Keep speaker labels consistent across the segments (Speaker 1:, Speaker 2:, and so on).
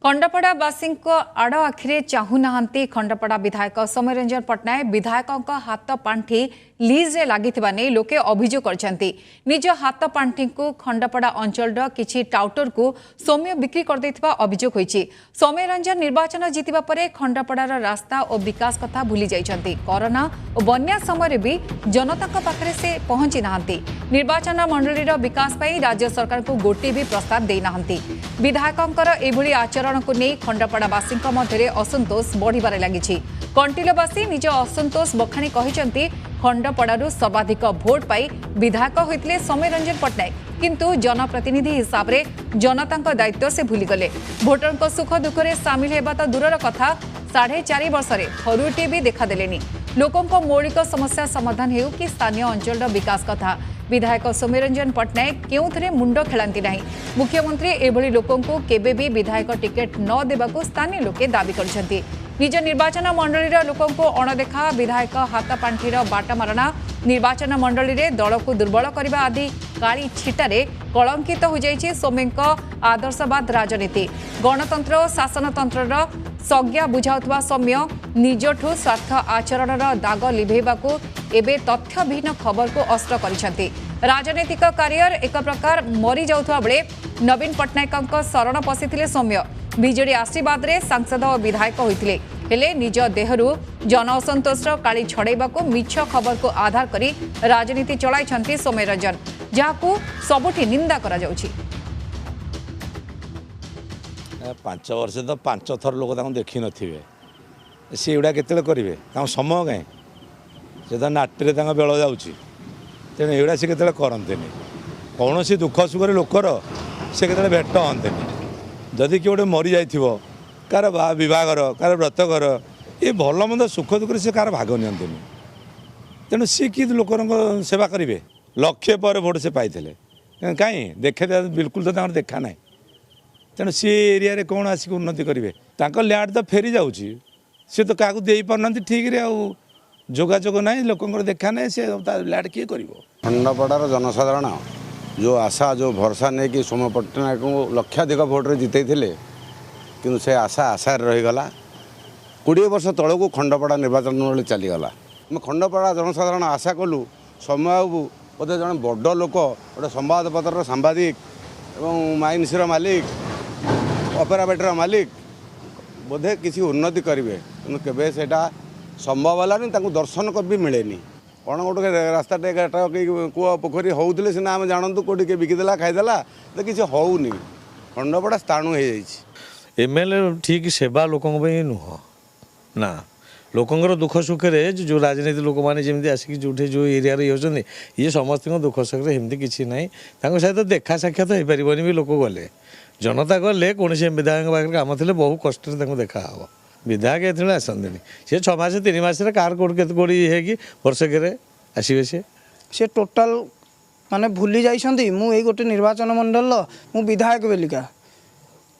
Speaker 1: खंडपड़ावासी आड़ आखिरे चाहूना खंडपड़ा विधायक सौम्यरंजन पट्टनायक विधायकों हाथ पांठि लीज लगी लोके अभियोग करछंती। निज हाथ पांठि को खंडपड़ा अंचल किछि टाउटर को सौम्य बिक्री कर अभियोग होईछि। सौम्यरंजन निर्वाचन जीतिबा परे खंडपड़ार रास्ता और विकास कथा भूली जाइछंती। कोरोना और बन्या समय भी जनता पाखरे से पहुंची नाहंती। निर्वाचन मंडलीर विकास पाई राज्य सरकार को गोटे भी प्रस्ताव देई नाहंती। विधायकों एभली आचरण को नहीं खंडपड़ावासी मध्य असंतोष बढ़िबारे लागिछि। कंटिलवासी निज असंतोष बखाणी कहिसंती खंडपड़ारू सर्वाधिक भोट पाई विधायक होइतिले सौम्यरंजन पट्टनायक, किंतु जनप्रतिनिधि हिसाब रे जनता दायित्व से भूलीगले। भोटर सुख दुखरे सामिल हेबा तो दूरर कथा 4.5 वर्ष थरुटे भी देखादेलेनी। लोकों मौलिक समस्या समाधान हेउ कि स्थानीय अंचल विकास कथा विधायक सौम्यरंजन पट्टनायक केउथरे मुंड खेलांती नहीं। मुख्यमंत्री एभली लोकों को केबे भी विधायक टिकेट न देबाकू स्थानीय लोके दाबी करछंती। निज निर्वाचन मंडलीर लोकों को अणदेखा विधायक हाथ पांठिर बाटमारणा निर्वाचन मंडली रे दल को दुर्बल करने आदि काली छिटारे कलंकित हो जाइछि। सौम्यଙ୍କ आदर्शवाद राजनीति गणतंत्र और शासनतंत्रर संज्ञा बुझाउथवा सौम्य निजठू स्वार्थ आचरणर दाग लिभेबाकू एबे तथ्यहीन खबर को अस्त्र करिसंती। राजनीतिक करियर एक प्रकार मरी जाउथवा बेले नवीन पट्टनायक शरण पशिथिले सौम्य। बीजेडी आशीर्वाद रे सांसद और विधायक होइथिले, हेले निज देहरु जन असंतोषर काली छड़ाइबाकू मिछ खबर को आधार करी राजनीति चलाइछंती सौम्यरंजन, जहाकू सबुठी निंदा करा जाउछि।
Speaker 2: 5 वर्ष तो 5 थर लोक देखी नथिबे, सी एडा केतले करिवे समय काए से तो नाट्य बेल जाऊँगी। तेणु एगुड़ा सी के करते कौन सी दुख सुख लोकर से के भेट हमें जदि किए गोटे मरी जाइए कार बहार कार व्रतघर ये भल मंद सुख दुख से कार भाग नि। तेणु सी कि लोकर सेवा करेंगे लक्षे पर भोट से पाई कहीं देखे बिल्कुल तो देखा ना। तेणु सी एरिया कौन आसिक उन्नति करेंगे लैंड तो फेरी जाऊँगी सी तो क्या दे पारना ठीक रे जोगाजोग ना लोक देखा ना सी लैंड किए कर।
Speaker 3: खंडपड़ार जनसाधारण जो आशा जो भरोसा नहीं कि सौम्य पट्टनायक को लक्षाधिक भोट्रे जितई कि से आशा आशार रहीगला। 20 वर्ष तल को खंडपड़ा निर्वाचन मंडली चलीगला। खंडपड़ा जनसाधारण आशा कलु सौम्य बाबू बोधे जन बड़ लोक गोटे संवादपत्र सांबादिक और माइनसर मालिक अपेरा बेटर मालिक बोधे किसी उन्नति करेंगे कि केवे से संभव है दर्शन कर भी मिले कौन गोटे रास्ता कूआ पोखरी होते सीना आम जानतु कौटी किए बिकिदेला खाईदेला तो किसी होनी। खंडपड़ा स्थाणु हो
Speaker 4: एमएलए ठीक सेवा लोकों नुह ना लोकंर दुख सुखे जो राजनीति लोक मैंने जमी आसिक जो जो एरिया होती ये समस्त दुख सुख एमती किसी ना सहित देखा साक्षात हो पार भी लोक गले जनता गले कौन विधायक पाखे कम थे बहु कष्ट देखा हे। विधायक ये आसती सी 6 मास 3 मास कार कोड़ी है वर्षक आसवे
Speaker 5: सी टोटाल माने भूली जाइछंती। मु एई गोटे निर्वाचन मंडल मु विधायक बेलिका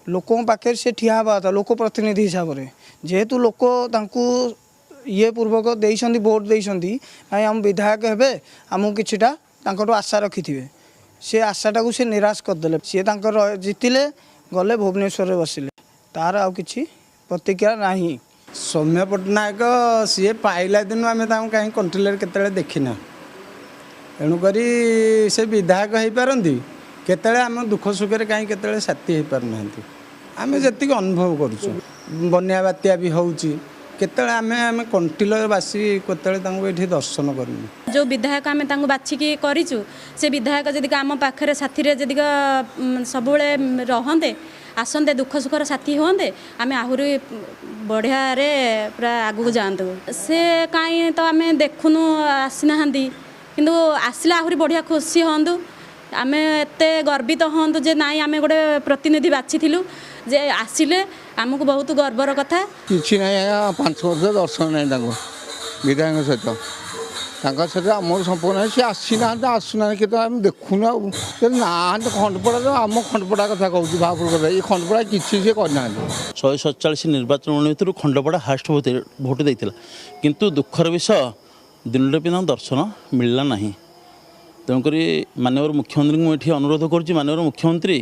Speaker 5: लोकों पाखे से ठिया हवा था लोक प्रतिनिधि हिसाब से जेहेतु लोक तांकू ये पूर्वक देइछंती वोट देइछंती भाई आम विधायक हेबे आमु किछिटा तांकटो आशा रखिथिबे से आशाटा को से निराश करदेले। सी तांकर जितिले गले भुवनेश्वर रे बसिले तार आ किछि प्रतिक्रिया नहीं।
Speaker 6: सौम्य पट्टनायक सी पाइला दिन आम कहीं कंट्रोल के देखना तेणुक से विधायक हो पारती केतले आम दुख सुखे कहीं के साथी हो पारना आम जी अनुभव करुँ बन्या बात्या भी होते आम कंटिलवासी केतले दर्शन कर
Speaker 7: जो विधायक आम बाछिकी करूँ से विधायक जदि आम पाखे साथी जदि सब रहते आसंते दुख सुखर साथी होंदे आम आहरी बढ़िया पूरा आगू जातु से कहीं तो आम देखुनु आसीना किंतु आसला आहरी बढ़िया खुशी हूँ आम एत गर्वित हूँ जे नाई आम गोटे प्रतिनिधि बाछी जे आसिले आमको बहुत गर्वर कथा
Speaker 8: कि ना 5 वर्ष दर्शन नहीं विधायक सहित आम संपूर्ण सी आसीना आसुना कि देखुना ना खंडपड़ा आम खंडपड़ा कथा कहूँ भापुर कथा ये खंडपड़ा किसी से करना
Speaker 9: 147 निर्वाचन मंडली भर खंडपड़ा हास्ट भोट देता किंतु दुखर विषय दिन भी दर्शन मिलला नहीं। तेणुक माननीय मुख्यमंत्री को ये अनुरोध करुँच माननीय मुख्यमंत्री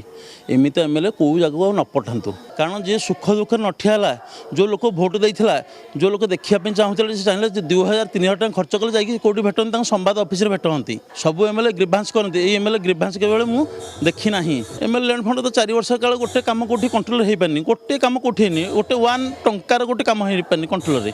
Speaker 9: एमती एमएलए कौ जगह न पठातु कारण जी सुख दुख न ठियाला जो लोक भोट देता जो लोक देखापी चाहूले चाहिए 2000-3000 टका खर्च कले जाकि कौटी भेटती संवाद ऑफिस भेटती सब एमएलए ग्रीभांस करते ये एमएलए ग्रीभांस केवल मुझे देखी ना एमएलए लैंड फंड तो 4 वर्ष काल गोटे कम कौटी कंट्रोल हो पारनी गोटे कम कौटी गोटे 1 टंकार गोटे कम हो पारनी कंट्रोल